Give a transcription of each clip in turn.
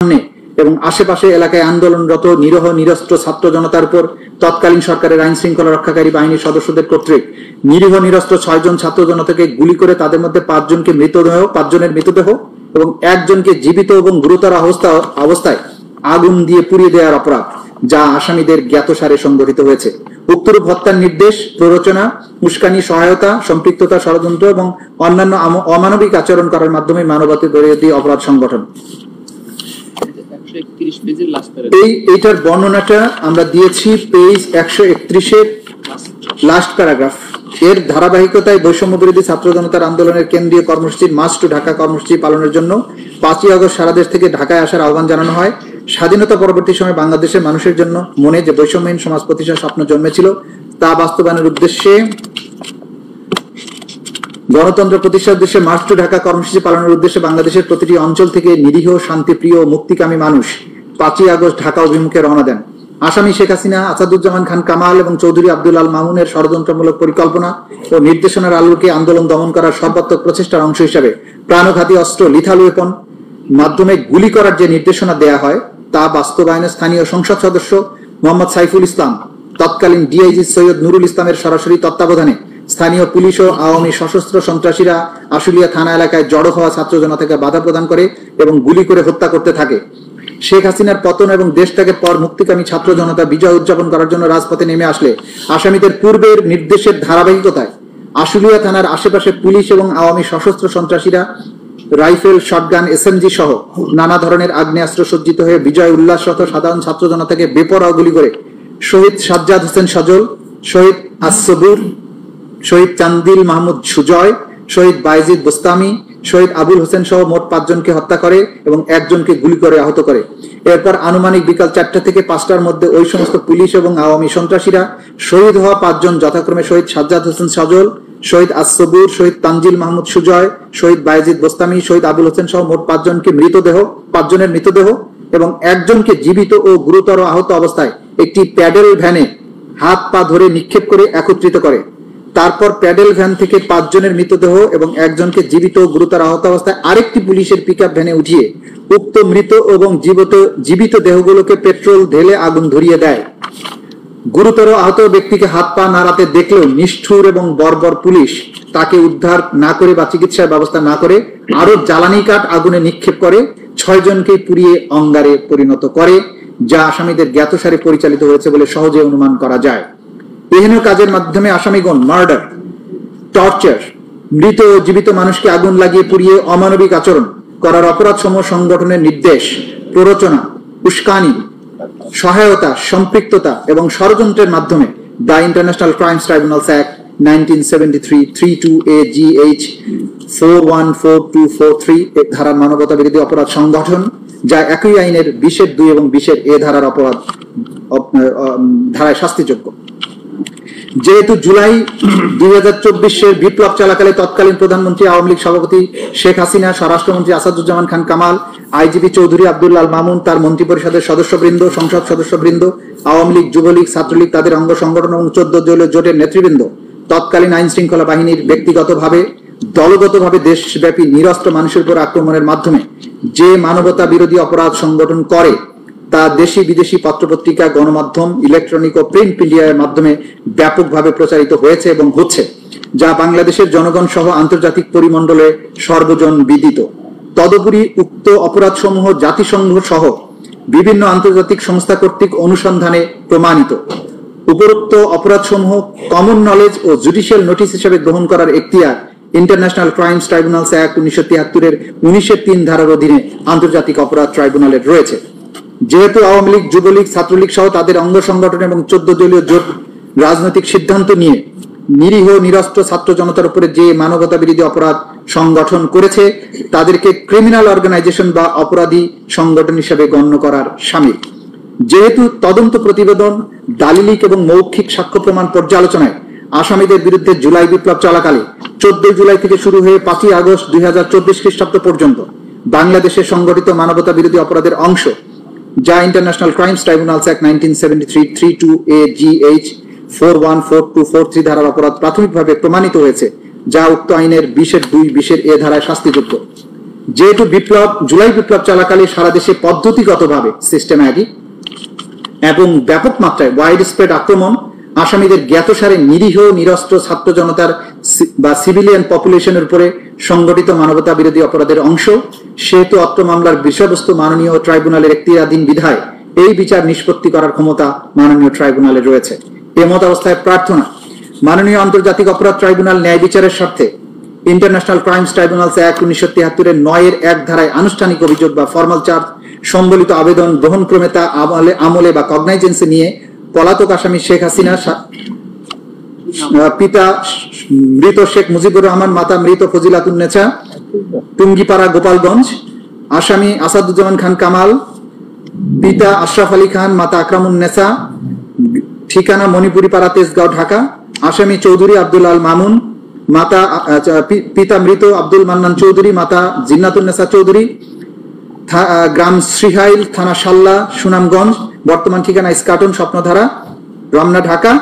এবং আশেপাশে এলাকায় আন্দোলনরত নিরীহ নিরস্ত্র ছাত্র জনতার উপর তৎকালীন সরকারের আইন শৃঙ্খলা রক্ষাকারী বাহিনীর সদস্যদের কর্তৃক নিরীহ নিরস্ত্র 6 জন ছাত্র জনতাকে গুলি করে তাদের মধ্যে 5 জনের মৃতদেহ এবং 1 জনকে জীবিত এবং গুরুতর অবস্থায় আগুন দিয়ে পুড়িয়ে দেওয়ার অপরাধ, যা আসামিদের জ্ঞাতসারে সংঘটিত হয়েছে। উক্তরূপ হত্যার নির্দেশ, প্ররোচনা, উস্কানি, সহায়তা, সম্পৃক্ততা, ষড়যন্ত্র এবং অন্যান্য অমানবিক আচরণ করার মাধ্যমে মানবতা বিরোধী অপরাধ সংগঠন। এইটার বর্ণনাটা আমরা দিয়েছি পেজ 131-এর লাস্ট প্যারাগ্রাফ। এর ধারাবাহিকতায় বৈষম্য বিরোধী ছাত্র জনতার আন্দোলনের কেন্দ্রীয় কর্মসূচি মার্চ টু ঢাকা কর্মসূচি পালনের জন্য 5ই আগস্ট সারা দেশ থেকে ঢাকায় আসার আহ্বান জানানো হয়। স্বাধীনতা পরবর্তী সময়ে বাংলাদেশের মানুষের জন্য মনে যে বৈষম্যহীন সমাজ প্রতিষ্ঠার স্বপ্ন জন্মেছিল তা বাস্তবায়নের উদ্দেশ্যে গণতন্ত্র প্রতিষ্ঠার উদ্দেশ্যে মার্চ টু ঢাকা কর্মসূচি পালনের উদ্দেশ্যে বাংলাদেশের প্রতিটি অঞ্চল থেকে নিরীহ, শান্তিপ্রিয় ও মুক্তিকামী মানুষ 5ই আগস্ট ঢাকা অভিমুখে রওনা দেন। আসামি শেখ হাসিনা, আসাদুজ্জামান খান কামাল এবং চৌধুরী আব্দুল আল মামুনের ষড়যন্ত্রমূলক পরিকল্পনা ও নির্দেশনার আলোকে আন্দোলন দমন করার সর্বাত্মক প্রচেষ্টার অংশ হিসাবে প্রাণঘাতী অস্ত্র লিথাল ওয়েপন মাধ্যমে গুলি করার যে নির্দেশনা দেয়া হয় তা বাস্তবায়নে স্থানীয় সংসদ সদস্য মোহাম্মদ সাইফুল ইসলাম, তৎকালীন ডিআইজি সৈয়দ নুরুল ইসলামের সরাসরি তত্ত্বাবধানে স্থানীয় পুলিশ ও আওয়ামী সশস্ত্র সন্ত্রাসীরা আশুলিয়া থানা এলাকায় জড়ো হওয়া ছাত্র জনতাকে বাধা প্রদান করে এবং গুলি করে হত্যা করতে থাকে। শেখ হাসিনার পতন এবং দেশ ত্যাগের পর মুক্তিকামী ছাত্র জনতা বিজয় উদযাপন করার জন্য রাজপথে নেমে আসলে আসামিদের পূর্বের নির্দেশের ধারাবাহিকতায় আশুলিয়া থানার আশেপাশে পুলিশ এবং আওয়ামী সশস্ত্র সন্ত্রাসীরা রাইফেল, শটগান, এসএমজি সহ নানা ধরনের আগ্নেয়াস্ত্র সজ্জিত হয়ে বিজয় উল্লাসরত সাধারণ ছাত্র জনতাকে বেপরোয়া গুলি করে শহীদ সাজ্জাদ হোসেন সজল, শহীদ আসবুর, শহীদ চান্দিল মাহমুদ সুজয়, শহীদ বাইজিদ বোস্তামি, শহীদ আবুল হোসেন সহ মোট 5 জনকে হত্যা করে এবং 1 জনকে গুলি করে আহত করে। এরপর আনুমানিক বিকাল 4টা থেকে 5টার মধ্যে ওই সমস্ত পুলিশ এবং আওয়ামী সন্ত্রাসীরা শহীদ হওয়া 5 জন যথাক্রমে শহীদ সাজ্জাদ হোসেন সজল, শহীদ আসবুর, শহীদ তানজিল মাহমুদ সুজয়, শহীদ বাইজিদ বোস্তামি, শহীদ আবুল হোসেন সহ মোট 5 জনকে 5 জনের মৃতদেহ এবং 1 জনকে জীবিত ও গুরুতর আহত অবস্থায় একটি প্যাডেল ভ্যানে হাত পা ধরে নিক্ষেপ করে একত্রিত করে। তারপর প্যাডেল ভ্যান থেকে 5 জনের মৃতদেহ এবং 1 জনকে জীবিত ও গুরুতর আহত অবস্থায় আরেকটি পুলিশের পিকআপ ভ্যানে উঠিয়ে উক্ত মৃত এবং জীবিত দেহগুলোকে পেট্রোল ঢেলে আগুন ধরিয়ে দেয়। গুরুতর আহত ব্যক্তিকে হাত পা নাড়াতে দেখলেও নিষ্ঠুর এবং বর্বর পুলিশ তাকে উদ্ধার না করে বা চিকিৎসার ব্যবস্থা না করে আরো জ্বালানি কাঠ আগুনে নিক্ষেপ করে 6 জনকে পুড়িয়ে অঙ্গারে পরিণত করে, যা আসামিদের জ্ঞাতসারে পরিচালিত হয়েছে বলে সহজে অনুমান করা যায়। এহেন কাজের মাধ্যমে আসামিগণ মার্ডার, টর্চার, মৃত ও জীবিত মানুষকে আগুন লাগিয়ে পুড়িয়ে অমানবিক আচরণ করার অপরাধ সমূহ সংগঠনের নির্দেশ, প্ররোচনা, উস্কানি, সহায়তা, সম্পৃক্ততা এবং ষড়যন্ত্রের মাধ্যমে the international crimes tribunals act 1973 32AGH 414243 ধারার মানবতা বিরোধী অপরাধ সংগঠন, যা একই আইনের 20-2 এবং 20-A ধারার অপরাধ ধারায় শাস্তিযোগ্য। যেহেতু জুলাই 2024 বিপ্লব চলাকালে তৎকালীন প্রধানমন্ত্রী আওয়ামী লীগ সভাপতি শেখ হাসিনা, স্বরাষ্ট্রমন্ত্রী আসাদুজ্জামান খান কামাল, আইজিপি চৌধুরী আব্দুল আল মামুন, তার মন্ত্রিপরিষদের সদস্যবৃন্দ, সংসদ সদস্যবৃন্দ, আওয়ামী লীগ, যুবলীগ, ছাত্রলীগ, তাদের অঙ্গ সংগঠন এবং 14 দলীয় জোটের নেতৃবৃন্দ তৎকালীন আইন শৃঙ্খলা বাহিনীর ব্যক্তিগতভাবে, দলগতভাবে দেশব্যাপী নিরস্ত্র মানুষের উপর আক্রমণের মাধ্যমে যে মানবতা বিরোধী অপরাধ সংগঠন করে তা দেশি বিদেশি পত্রপত্রিকা, গণমাধ্যম, ইলেকট্রনিক ও প্রিন্ট মিডিয়ার মাধ্যমে ব্যাপকভাবে প্রচারিত হয়েছে এবং হচ্ছে, যা বাংলাদেশের জনগণ সহ আন্তর্জাতিক পরিমণ্ডলে সর্বজন বিদিত। তদুপরি উক্ত অপরাধসমূহ জাতিসংঘ সহ বিভিন্ন আন্তর্জাতিক সংস্থা কর্তৃক অনুসন্ধানে প্রমাণিত। উপরোক্ত অপরাধসমূহ কমন নলেজ ও জুডিশিয়াল নোটিশ হিসেবে গ্রহণ করার এখতিয়ার ইন্টারন্যাশনাল ক্রাইমস ট্রাইব্যুনালস অ্যাক্ট 1973-এর 19-3 ধারার অধীনে আন্তর্জাতিক অপরাধ ট্রাইব্যুনালের রয়েছে। যেহেতু আওয়ামী লীগ, যুবলীগ, ছাত্রলীগ সহ তাদের অঙ্গ সংগঠন এবং 14 দলীয় জোট রাজনৈতিক সিদ্ধান্ত নিয়ে নিরীহ নিরস্ত্র ছাত্র জনতার উপরে যে মানবতা বিরোধী অপরাধ সংগঠন করেছে তাদেরকে ক্রিমিনাল অর্গানাইজেশন বা অপরাধী সংগঠন হিসেবে গণ্য করার শামিল। যেহেতু তদন্ত প্রতিবেদন, দালিলিক এবং মৌখিক সাক্ষ্য প্রমাণ পর্যালোচনায় আসামিদের বিরুদ্ধে জুলাই বিপ্লব চলাকালে 14 জুলাই থেকে শুরু হয়ে 5ই আগস্ট 2024 খ্রিস্টাব্দ পর্যন্ত বাংলাদেশে সংগঠিত মানবতা বিরোধী অপরাধের অংশ, যা international crimes tribunals act 1973 32AGH 414243 ধারার অপরাধ প্রাথমিকভাবে প্রমাণিত হয়েছে, যা উক্ত আইনের 20-2, 20-A ধারায় শাস্তিযোগ্য। যেহেতু জুলাই বিপ্লব চলাকালে সারা দেশে পদ্ধতিগতভাবে সিস্টেম্যাটিক এবং ব্যাপক মাত্রায় ওয়াইড স্প্রেড আক্রমণ আসামিদের জ্ঞাতসারে নিরীহ নিরস্ত্র ছাত্র জনতার বা সিভিলিয়ান পপুলেশনের উপরে সংগঠিত মানবতা বিরোধী অপরাধের অংশ, সেহেতু অত্র মামলার বিষয়বস্তু মাননীয় ট্রাইব্যুনালের এখতিয়ারাধীন বিধায় এই বিচার নিষ্পত্তি করার ক্ষমতা মাননীয় ট্রাইব্যুনালের রয়েছে। এমত অবস্থায় প্রার্থনা মাননীয় আন্তর্জাতিক অপরাধ ট্রাইব্যুনাল ন্যায় বিচারের স্বার্থে ইন্টারন্যাশনাল ক্রাইমস ট্রাইব্যুনালস অ্যাক্ট 1973 9 ধারায় আনুষ্ঠানিক অভিযোগ বা ফর্মাল চার্জ সম্বলিত আবেদন গ্রহণক্রমে তা আমলে বা কগনাইজেন্সে নিয়ে পলাতক আসামি শেখ হাসিনা, পিতা মৃত শেখ মুজিবুর রহমান, মাতা মৃত ফজিলাতুন্নেছা, টুঙ্গিপাড়া গোপালগঞ্জ, আসামি আসাদুজ্জামান খান কামাল, পিতা আশরাফ আলী খান, মাতা আকরামুন্নেছা, ঠিকানা মণিপুরি পাড়া, তেজগাঁও, ঢাকা, আসামি চৌধুরী আব্দুল আল মামুন, মাতা পিতা মৃত আব্দুল মান্নান চৌধুরী, মাতা জিন্নাতুন্নেছা চৌধুরী, গ্রাম শ্রীহাইল, থানা সাল্লা, সুনামগঞ্জ, বর্তমান ঠিকানা ইস্কাটন, স্বপ্নধারা, রমনা, ঢাকা।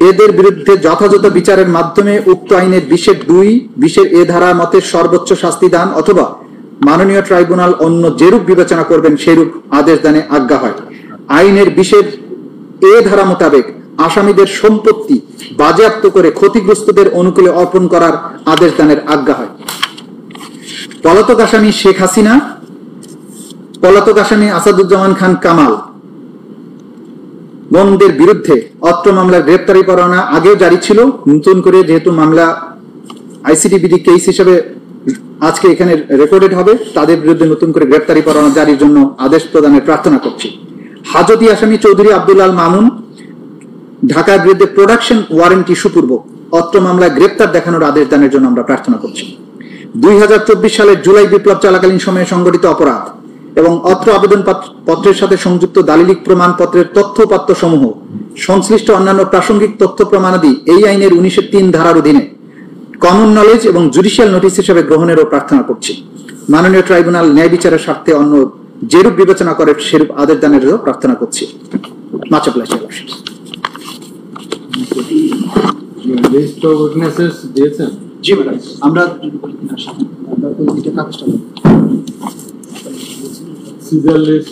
এদের বিরুদ্ধে যথাযথ বিচারের মাধ্যমে উক্ত আইনের 20 এ ধারা মতে সর্বোচ্চ শাস্তি দান অথবা মাননীয় ট্রাইব্যুনাল অন্য যেরূপ বিবেচনা করবেন সেরূপ আদেশ দানে আজ্ঞা হয়। আইনের 20 এ ধারা মোতাবেক আসামিদের সম্পত্তি বাজেয়াপ্ত করে ক্ষতিগ্রস্তদের অনুকূলে অর্পণ করার আদেশ দানের আজ্ঞা হয়। পলাতক আসামি শেখ হাসিনা, পলাতক আসামি আসাদুজ্জামান খান কামাল গণদের বিরুদ্ধে অত্র মামলার গ্রেপ্তারি পরোয়ানা আগেও জারি ছিল। নতুন করে যেহেতু মামলা আইসিটিবিডি কেস হিসেবে আজকে এখানে রেকর্ডেড হবে, তাদের বিরুদ্ধে নতুন করে গ্রেপ্তারি পরোয়ানা জারির জন্য আদেশ প্রদানের প্রার্থনা করছি। হাজতি আসামি চৌধুরী আব্দুল আল মামুন ঢাকার বিরুদ্ধে প্রোডাকশন ওয়ারেন্টি সুপূর্বক অত্র মামলায় গ্রেপ্তার দেখানোর আদেশ দানের জন্য আমরা প্রার্থনা করছি। 2024 সালের জুলাই বিপ্লব চলাকালীন সময়ে সংগঠিত অপরাধ এবং অত্র আবেদন পত্রের সাথে সংযুক্ত দালিলিক প্রমাণপত্রের তথ্যপাত্র সমূহ সংশ্লিষ্ট অন্যান্য প্রাসঙ্গিক তথ্য প্রমাণাদি এই আইনের 1903 ধারার অধীনে কমন নলেজ এবং জুডিশিয়াল নোটিশ হিসেবে গ্রহণেরও প্রার্থনা করছি। মাননীয় ট্রাইব্যুনাল ন্যায় বিচারের স্বার্থে অন্য যেরূপ বিবেচনা করে সেরূপ আদেশ দানেরও প্রার্থনা করছি। Much applied. List of witnesses দিয়েছেন? জি ম্যাডাম, আমরা সিজার লিস্ট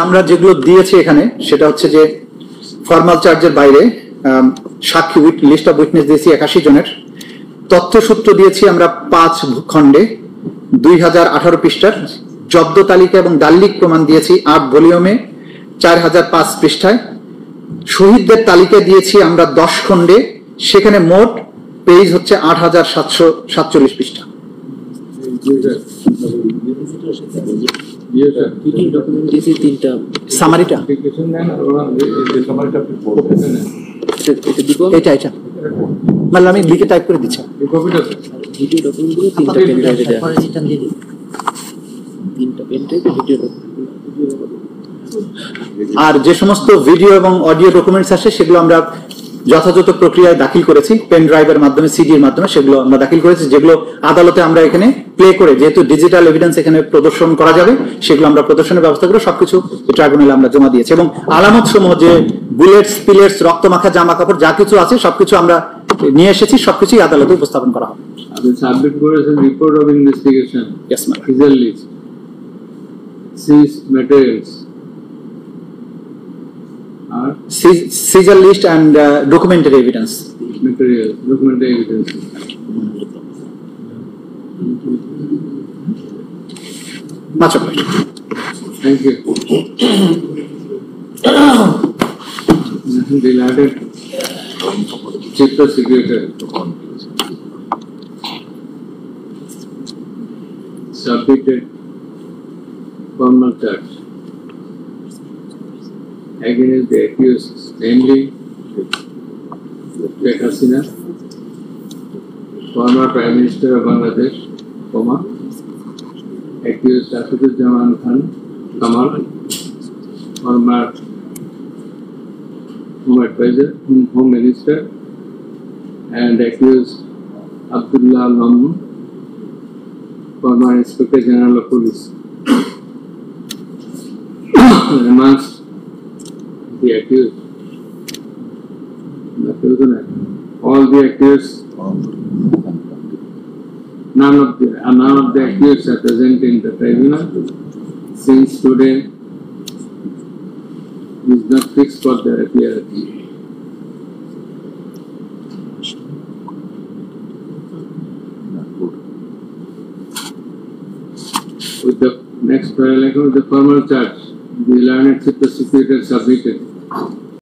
আমরা যেগুলো দিয়েছি এখানে সেটা হচ্ছে যে ফর্মাল চার্জের বাইরে সাক্ষী লিস্ট অফ উইটনেস দিয়েছি 81 জনের, তথ্যসূত্র দিয়েছি আমরা 5 খণ্ডে 2018 পৃষ্ঠার, জব্দ তালিকা এবং দালিলিক প্রমাণ দিয়েছি 8 ভলিউমে 4005 পৃষ্ঠায়, শহীদদের তালিকা দিয়েছি আমরা 10 খণ্ডে, সেখানে মোট পেজ হচ্ছে 8747 পৃষ্ঠা। সামারিটা এটা এটা মানে আমি লিখে টাইপ করে দিচ্ছি। আর যে সমস্ত ভিডিও এবং অডিও ডকুমেন্টস আসে সেগুলো আমরা যথাযথ প্রক্রিয়ায় দাখিল করেছি, পেন ড্রাইভের মাধ্যমে, সিডির মাধ্যমে সেগুলো আমরা দাখিল করেছি, যেগুলো আদালতে আমরা এখানে প্লে করে, যেহেতু ডিজিটাল এভিডেন্স এখানে প্রদর্শন করা যাবে, সেগুলো আমরা প্রদর্শনের ব্যবস্থা করে সবকিছু ট্রাইব্যুনালে আমরা জমা দিয়েছি। এবং আলামত সমূহ যে বুলেটস, পিলেটস, রক্তমাখা জামা কাপড় যা কিছু আছে সবকিছু আমরা নিয়ে এসেছি, সবকিছুই আদালতে উপস্থাপন করা হবে। আপনি সাবমিট করেছেন report of investigation, yes ma'am, seizure list, seize materials, আর seizure list and documentary evidence, material, documentary evidence. Much obliged. Thank you. Delighted Chief Prosecutor submitted formal charge against the accused, namely Sheikh Hasina, former Prime Minister of Bangladesh, accused Asaduজ্জামান Khan Kamal, former Home Advisor, Home Minister, and accused Abdullah Al Mamun, former Inspector General of Police. Amongst the accused, all the accused none of the accused are present in the tribunal. Since today is not fixed for their appearance. With the next parallel, with the formal charge, the learned chief prosecutor submitted